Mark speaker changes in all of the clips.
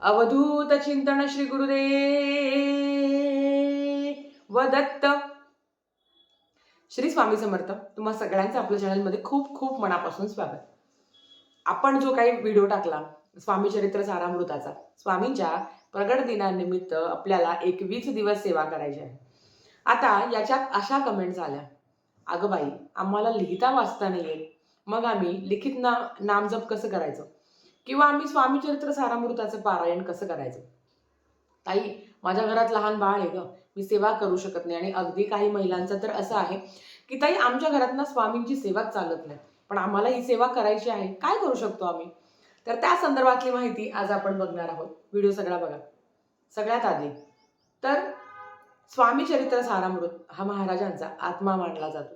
Speaker 1: अवधूत चिंतन श्री गुरुदेव दत्त. श्री स्वामी समर्थ. तुम्हा सगळ्यांचं आपल्या चॅनलमध्ये खूप खूप मनापासून स्वागत. आपण जो काही व्हिडिओ टाकला स्वामी चरित्र सारामृताचा, स्वामींच्या प्रगट दिनानिमित्त आपल्याला 21 दिवस सेवा करायची आहे. आता याच्यात अशा कमेंट्स आल्या, अगं बाई आम्हाला लिहिता वाचता नाही येत, मग आम्ही लिखित नामजप कसं करायचं, किंवा आम्ही स्वामी चरित्र सारामृताचं पारायण कसं करायचं. ताई, माझ्या घरात लहान बाळ आहे ग, मी सेवा करू शकत नाही. आणि अगदी काही महिलांचं तर असं आहे की ताई आमच्या घरात ना स्वामींची सेवाच चालत नाही, पण आम्हाला ही सेवा करायची आहे, काय करू शकतो आम्ही. तर त्या संदर्भातली माहिती आज आपण बघणार आहोत. व्हिडिओ सगळा बघा. सगळ्यात आधी तर स्वामी चरित्र सारामृत हा महाराजांचा आत्मा मानला जातो.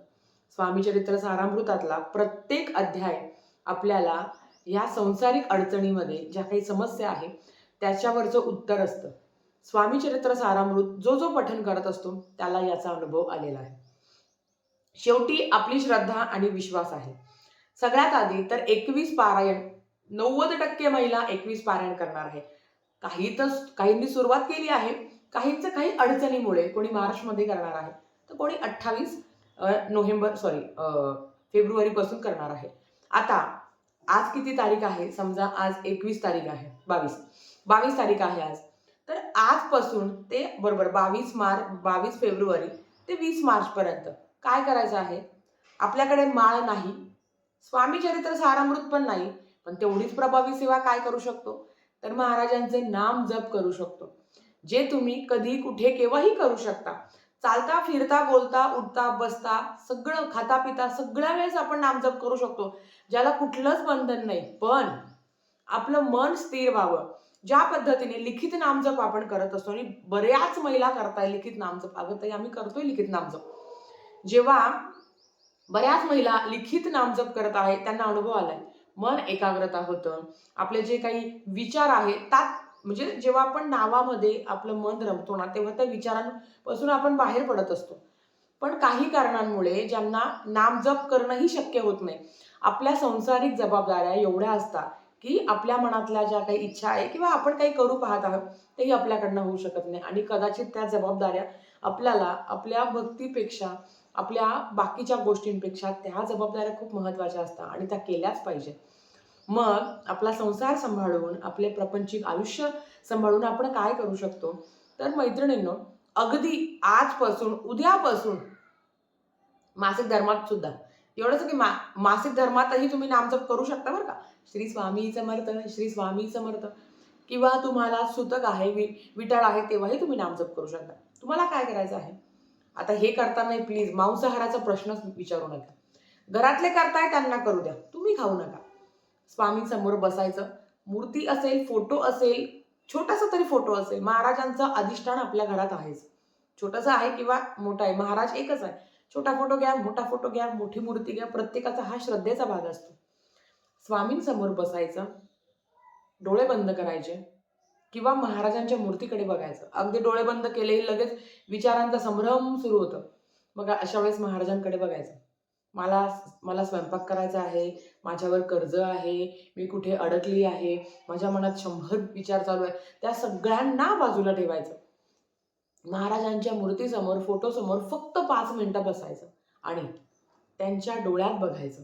Speaker 1: स्वामी चरित्र सारामृतातला प्रत्येक अध्याय आपल्याला या संसारिक अडचणीमध्ये ज्या काही समस्या आहे त्याच्यावरचं उत्तर असतं. स्वामी चरित्र सारामृत जो जो पठण करत असतो त्याला याचा अनुभव आलेला आहे. शेवटी आपली श्रद्धा आणि विश्वास आहे. सगळ्यात आधी तर 21 पारायण, 90% महिला 21 पारायण करणार आहे. काहींनी सुरुवात केली आहे, काहींचं काही अडचणीमुळे कोणी मार्चमध्ये करणार आहे, तर कोणी 28 फेब्रुवारी पासून करणार आहे. आता आज किती तारीख आहे, समजा आज 21 तारीख आहे, 22 तारीख आहे आज. तर आजपासून ते बरोबर 22 फेब्रुवारी ते 20 मार्च पर्यंत काय करायचं आहे. आपल्याकडे माळ नाही, स्वामी चरित्र सारामृत पण नाही, पण तेवढीच प्रभावी सेवा काय करू शकतो, तर महाराजांचे नाम जप करू शकतो. जे तुम्ही कधी कुठे केव्हाही करू शकता. चालता फिरता बोलता उठता बसता सगळं खाता पिता सगळ्या वेळेस आपण नामजप करू शकतो, ज्याला कुठलंच बंधन नाही. पण आपलं मन स्थिर व्हावं, ज्या पद्धतीने लिखित नामजप आपण करत असतो, आणि बऱ्याच महिला करताय लिखित नामजप. अगं ताई आम्ही करतोय लिखित नामजप. जेव्हा बऱ्याच महिला लिखित नामजप करत आहे त्यांना अनुभव आलाय, मन एकाग्रता होतं. आपले जे काही विचार आहेत त्यात म्हणजे जेव्हा आपण नावामध्ये आपलं मन रमतो ना, तेव्हा त्या विचारांपासून आपण बाहेर पडत असतो. पण काही कारणांमुळे ज्यांना नामजप करणंही शक्य होत नाही, आपल्या संसारिक जबाबदाऱ्या एवढ्या असतात की आपल्या मनातल्या ज्या काही इच्छा आहे किंवा आपण काही करू पाहत आहोत तेही आपल्याकडनं होऊ शकत नाही. आणि कदाचित त्या जबाबदाऱ्या आपल्याला आपल्या भक्तीपेक्षा, आपल्या बाकीच्या गोष्टींपेक्षा त्या जबाबदाऱ्या खूप महत्त्वाच्या असतात आणि त्या केल्याच पाहिजे. मग आपला संसार सांभाळून, आपले प्रापंचिक आयुष्य सांभाळून आपण काय करू शकतो, तर मैत्रिणींनो, अगदी आजपासून उद्यापासून मासिक धर्मात सुद्धा एवढंच की मासिक धर्मातही तुम्ही नामजप करू शकता बरं का. श्री स्वामी समर्थ, श्री स्वामी समर्थ. किंवा तुम्हाला सुतक आहे, विटाळ आहे, तेव्हाही तुम्ही नामजप करू शकता. तुम्हाला काय करायचं आहे, आता हे करताना प्लीज मांसाहाराचा प्रश्नच विचारू नका. घरातले करताय त्यांना करू द्या, तुम्ही खाऊ नका. स्वामी समोर बसायचं, मूर्ती असेल, फोटो असेल, छोटासा तरी फोटो असेल. महाराजांचं अधिष्ठान आपल्या घरात आहेच, छोटंसं आहे किंवा मोठा आहे, महाराज एकच आहे. छोटा फोटो घ्या, मोठा फोटो घ्या, मोठी मूर्ती घ्या, प्रत्येकाचा हा श्रद्धेचा भाग असतो. स्वामींसमोर बसायचं, डोळे बंद करायचे किंवा महाराजांच्या मूर्तीकडे बघायचं. अगदी डोळे बंद केलेही लगेच विचारांचा संभ्रम सुरू होतो. मग अशा वेळेस महाराजांकडे बघायचं. मला स्वयंपाक करायचा आहे, माझ्यावर कर्ज आहे, मी कुठे अडकली आहे, माझ्या मनात 100 विचार चालू आहे, त्या सगळ्यांना बाजूला ठेवायचं. महाराजांच्या मूर्तीसमोर, फोटोसमोर फक्त 5 मिनिटं बसायचं आणि त्यांच्या डोळ्यात बघायचं.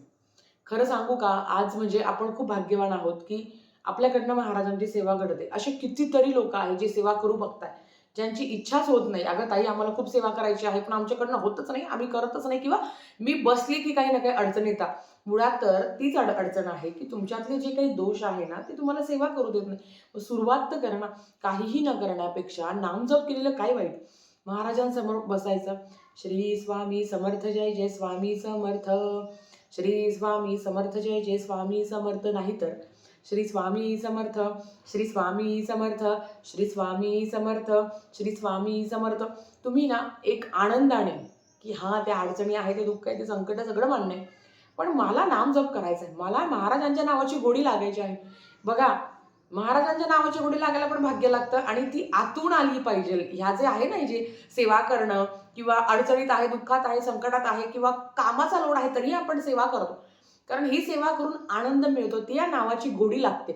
Speaker 1: खरं सांगू का, आज म्हणजे आपण खूप भाग्यवान आहोत की आपल्याकडनं महाराजांची सेवा घडते. असे कितीतरी लोक आहेत जे सेवा करू बघताय, ज्यांची इच्छाच होत नाही. अगं ताई आम्हाला खूप सेवा करायची आहे पण आमच्याकडनं होतच नाही, आम्ही करतच नाही, किंवा मी बसली की काही ना काही अडचण येतात. मुळात तर तीच अडचण आहे की तुमच्यातले जे काही दोष आहे ना ते तुम्हाला सेवा करू देत नाही. सुरुवात तर करा ना. काहीही न करण्यापेक्षा नामजप केलेलं काय वाईट. महाराजांसमोर बसायचं. श्री स्वामी समर्थ, जय जय स्वामी समर्थ. श्री स्वामी समर्थ, जय जय स्वामी समर्थ. नाही तर श्री स्वामी समर्थ, श्री स्वामी समर्थ, श्री स्वामी समर्थ, श्री स्वामी समर्थ. तुम्ही ना एक आनंदाने की हां त्या अडचणी आहे, ते दुःख आहे, ते संकट सगळं मान्य आहे, पण मला नामजप करायचं आहे, मला महाराजांच्या नावाची गोडी लागायची आहे. बघा, महाराजांच्या नावाची गोडी लागायला पण भाग्य लागतं आणि ती आतून आली पाहिजे. ह्या जे आहे ना, जे सेवा करणं किंवा अडचणीत आहे, दुःखात आहे, संकटात आहे किंवा कामाचा लोड आहे तरी आपण सेवा करतो, कारण ही सेवा करून आनंद मिळतो, ती या नावाची गोडी लागते.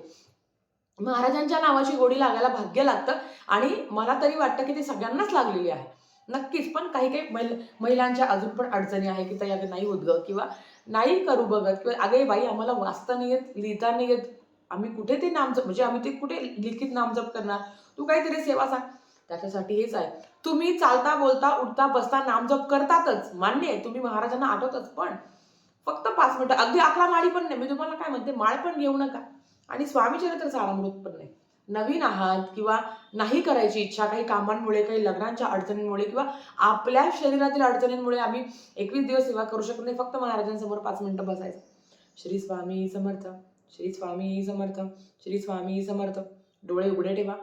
Speaker 1: महाराजांच्या नावाची गोडी लागायला भाग्य लागतं आणि मला तरी वाटतं की ते सगळ्यांनाच लागलेली आहे नक्कीच. पण काही काही महिलांच्या अजून पण अडचणी आहे की त्या नाही होत ग, किंवा नाही करू बघत, किंवा अगे बाई आम्हाला वाचता नाही येत, लिहिता नाही येत, आम्ही कुठे ते नामजप, म्हणजे आम्ही ते कुठे लिखित नामजप करणार, तू काहीतरी सेवा सांग. त्याच्यासाठी हेच आहे, तुम्ही चालता बोलता उठता बसता नामजप करतातच, मान्य आहे, तुम्ही महाराजांना आठवतच, पण फक्त 5 मिनिटं, अगदी 11 माळी पण नाही, मी तुम्हाला काय म्हणते, माळ पण घेऊ नका आणि स्वामी चरित्र सारामृत पण नाही. नवीन आहात किंवा नाही करायची इच्छा काही कामांमुळे, काही लग्नांच्या अडचणींमुळे किंवा आपल्या शरीरातील अडचणींमुळे आम्ही 21 दिवस सेवा करू शकत नाही, फक्त महाराजांसमोर 5 मिनिटं बसायचं. श्री स्वामी समर्थ, श्री स्वामी समर्थ, श्री स्वामी समर्थ. डोळे उघडे ठेवा.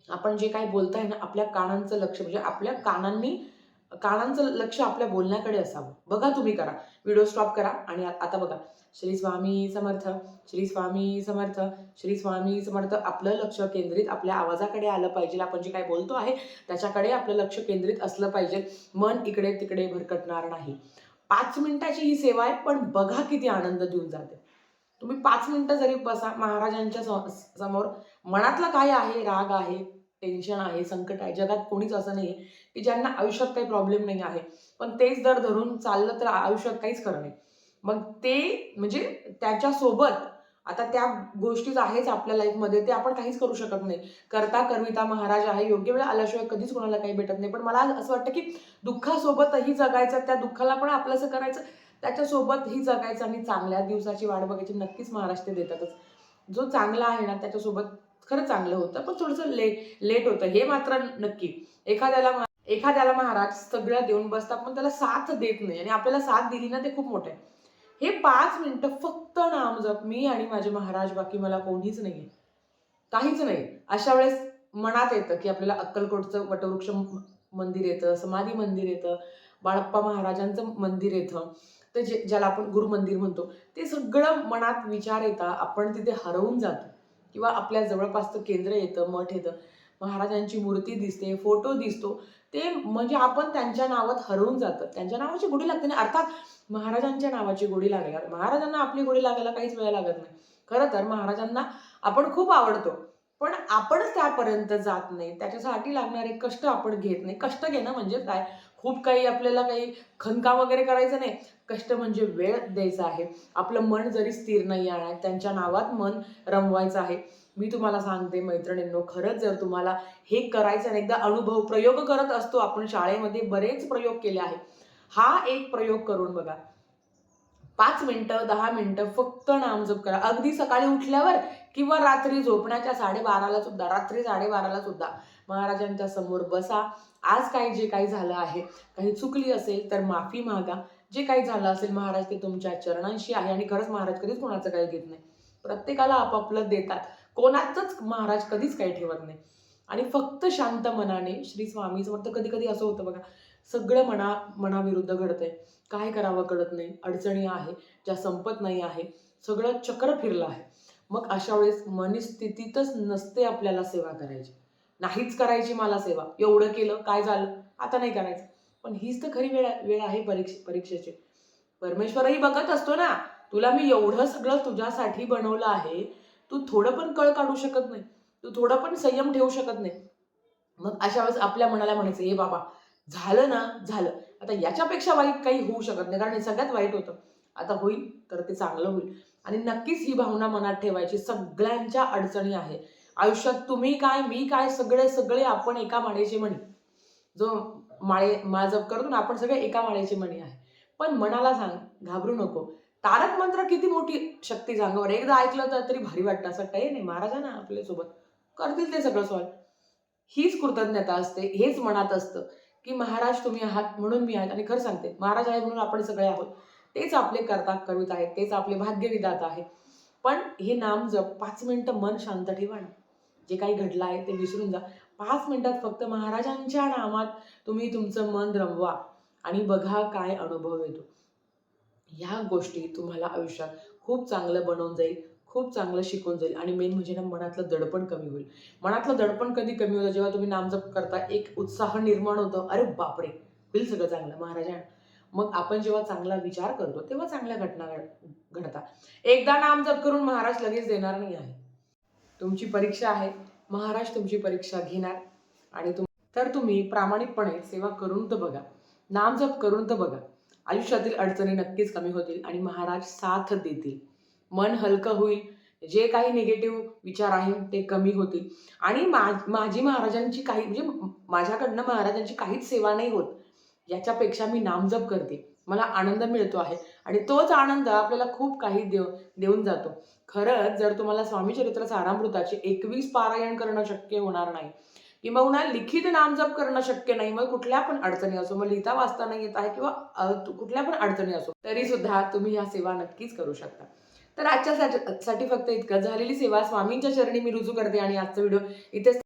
Speaker 1: आपण जे काही बोलताय ना, आपल्या कानांचं लक्ष, म्हणजे आपल्या कानांचं लक्ष आपल्या बोलण्याकडे असावं. बघा, तुम्ही करा, व्हिडिओ स्टॉप करा आणि आता बघा. श्री स्वामी समर्थ, श्री स्वामी समर्थ, श्री स्वामी समर्थ. आपलं लक्ष केंद्रित आपल्या आवाजाकडे आलं पाहिजे. आपण जे काही बोलतो आहे त्याच्याकडे आपलं लक्ष केंद्रित असलं पाहिजे. मन इकडे तिकडे भरकटणार नाही. 5 मिनिटाची ही सेवा आहे, पण बघा किती आनंद देऊन जाते. तुम्ही 5 मिनिटं जरी बसा महाराजांच्या समोर, मनातलं काय आहे, राग आहे, टेन्शन आहे, संकट आहे, जगात कोणीच असं नाहीये की ज्यांना आयुष्यात काही प्रॉब्लेम नाही आहे, पण तेच जर धरून चाललं तर आयुष्यात काहीच खरं नाही. मग ते म्हणजे त्याच्यासोबत आता त्या गोष्टीच आहेच आपल्या लाईफमध्ये, ते आपण काहीच करू शकत नाही. करता करविता महाराज आहे, योग्य वेळ आल्याशिवाय कधीच कोणाला काही भेटत नाही. पण मला असं वाटतं की दुःखासोबतही जगायचं, त्या दुःखाला पण आपलंसं करायचं, त्याच्यासोबतही जगायचं आणि चांगल्या दिवसाची वाट बघायची. नक्कीच महाराज ते देतातच. जो चांगला आहे ना त्याच्यासोबत खरं चांगलं होतं, पण थोडंसं लेट होतं, हे मात्र नक्की. एखाद्याला महाराज सगळं देऊन बसतात, पण त्याला साथ देत नाही, आणि आपल्याला साथ दिली ना ते खूप मोठं आहे. हे 5 मिनिटं फक्त नामजप, मी आणि माझे महाराज, बाकी मला कोणीच नाहीये, काहीच नाही. अशा वेळेस मनात येतं की आपल्याला अक्कलकोटचं वटवृक्ष मंदिर येतं, समाधी मंदिर येतं, बाळप्पा महाराजांचं मंदिर येतं, तर ज्याला आपण गुरु मंदिर म्हणतो, ते सगळं मनात विचार येतात, आपण तिथे हरवून जातो, किंवा आपल्या जवळपासचं केंद्र येतं, मठ येतं, महाराजांची मूर्ती दिसते, फोटो दिसतो, ते म्हणजे आपण त्यांच्या नावात हरवून जातं. त्यांच्या नावाची गोडी लागते ना, अर्थात महाराजांच्या नावाची गोडी लागायला, महाराजांना आपली गोडी लागायला काहीच वेळ लागत नाही. खरं तर महाराजांना आपण खूप आवडतो, पण आपणच त्यापर्यंत जात नाही. त्याच्यासाठी लागणारे कष्ट आपण घेत नाही. कष्ट घेणं म्हणजे काय, खूप काही आपल्याला काही खणकाम वगैरे करायचं नाही. कष्ट म्हणजे वेळ द्यायचा आहे. आपलं मन जरी स्थिर नाही आहे, त्यांच्या नावात मन रमवायचं आहे. मी तुम्हाला सांगते मैत्रिणींनो, खरंच जर तुम्हाला हे करायचं नाही, एकदा अनुभव, प्रयोग करत असतो आपण, शाळेमध्ये बरेच प्रयोग केले आहेत. हा एक प्रयोग करून बघा. 5 मिनिटं, 10 मिनिटं फक्त नामजप करा. अगदी सकाळी उठल्यावर किंवा रात्री झोपण्याच्या 12:30ला सुद्धा, रात्री 12:30ला सुद्धा महाराजांच्या समोर बसा. आज जे काही झालं आहे, काही चुकली असेल तर माफी मागा. जे काही झालं असेल महाराज ते तुमच्या चरणांशी आहे, आणि खरंच महाराज कधीच कोणाचं काही घेत नाही. प्रत्येकाला आपापलं देतात. कोणाचंच महाराज कधीच काही ठेवत नाही. आणि फक्त शांत मनाने श्री स्वामी समर्थ. कधी कधी असं होतं बघा, सगळं मनाविरुद्ध घडतंय, काय करावं कळत नाही, अडचणी आहे ज्या संपत नाही आहे, सगळं चक्र फिरलं आहे. मग अशा वेळेस मनस्थितीतच नसते आपल्याला सेवा करायची, नाहीच करायची मला सेवा, एवढं केलं काय झालं, आता नाही करायचं. पण हीच तर खरी वेळ आहे परीक्षेची. परमेश्वरही बघत असतो ना, तुला मी एवढं सगळं तुझ्यासाठी बनवलं आहे, तू थोडं पण कळ काढू शकत नाही, तू थोडं पण संयम ठेवू शकत नाही. मग अशा वेळेस आपल्या मनाला म्हणायचं, हे बाबा झालं ना झालं, आता याच्यापेक्षा वाईट काही होऊ शकत नाही, कारण हे सगळ्यात वाईट होतं, आता होईल तर ते चांगलं होईल. आणि नक्कीच ही भावना मनात ठेवायची. सगळ्यांच्या अडचणी आहे आयुष्यात, तुम्ही काय मी काय, सगळे सगळे आपण एका माळेची मणी. जो माळ जप करतो ना आपण, सगळे एका माळेची मणी आहे. पण मनाला सांग, घाबरू नको. तारक मंत्र किती मोठी शक्ती सांगावर, एकदा ऐकलं तर तरी भारी वाटतं, असं काही नाही, महाराज ना आपल्यासोबत करतील ते सगळं सॉल्व. हीच कृतज्ञता असते, हेच मनात असतं की महाराज तुम्ही आहात म्हणून मी आहे. आणि खरं सांगते, महाराज आहे म्हणून आपण सगळे आहोत. तेच आपले करता कविता आहेत, तेच आपले भाग्यविधाता आहे. पण हे नाम जप, 5 मिनिटं मन शांत ठेवा ना, जे काही घडलं आहे ते विसरून जा. 5 मिनिटात फक्त महाराजांच्या नामात तुम्ही तुमचं मन रमवा आणि बघा काय अनुभव येतो. ह्या गोष्टी तुम्हाला आयुष्यात खूप चांगलं बनवून जाईल, खूप चांगलं शिकून जाईल. आणि मेन म्हणजे ना, मनातलं दडपण कमी होईल. मनातलं दडपण कधी कमी होतं, जेव्हा तुम्ही नामजप करता, एक उत्साह निर्माण होतो, अरे बापरे होईल सगळं चांगलं महाराजांना. मग आपण जेव्हा चांगला विचार करतो तेव्हा चांगल्या घटना घडतात. एकदा नामजप करून महाराज लगेच देणार नाही आहे. तुमची परीक्षा आहे, महाराज तुमची परीक्षा घेणार आणि तर तुम्ही प्रामाणिकपणे सेवा करून तर बघा, नामजप करून तर बघा. आयुष्यातील अडचणी नक्कीच कमी होतील आणि महाराज साथ देतील. मन हलकं होईल, जे काही निगेटिव्ह विचार आहेत ते कमी होतील आणि माझी महाराजांची काही म्हणजे माझ्याकडनं महाराजांची काहीच सेवा नाही होत. याच्यापेक्षा मी नामजप करते. मला आनंद मिळतो आहे आणि तोच आनंद आपल्याला खूप काही देऊन जातो. खरंच जर तुम्हाला स्वामी चरित्र सारामृताचे 21 पारायण करणं शक्य होणार नाही किंबहुना लिखित नामजप करणं शक्य नाही, मग कुठल्या पण अडचणी असो, मग लिहिता वाचता नाही येत आहे किंवा कुठल्या पण अडचणी असो, तरी सुद्धा तुम्ही ह्या सेवा नक्कीच करू शकता. तर आजच्या साठी फक्त इतकं. झालेली सेवा स्वामींच्या चरणी मी रुजू करते आणि आजचा व्हिडिओ इथेच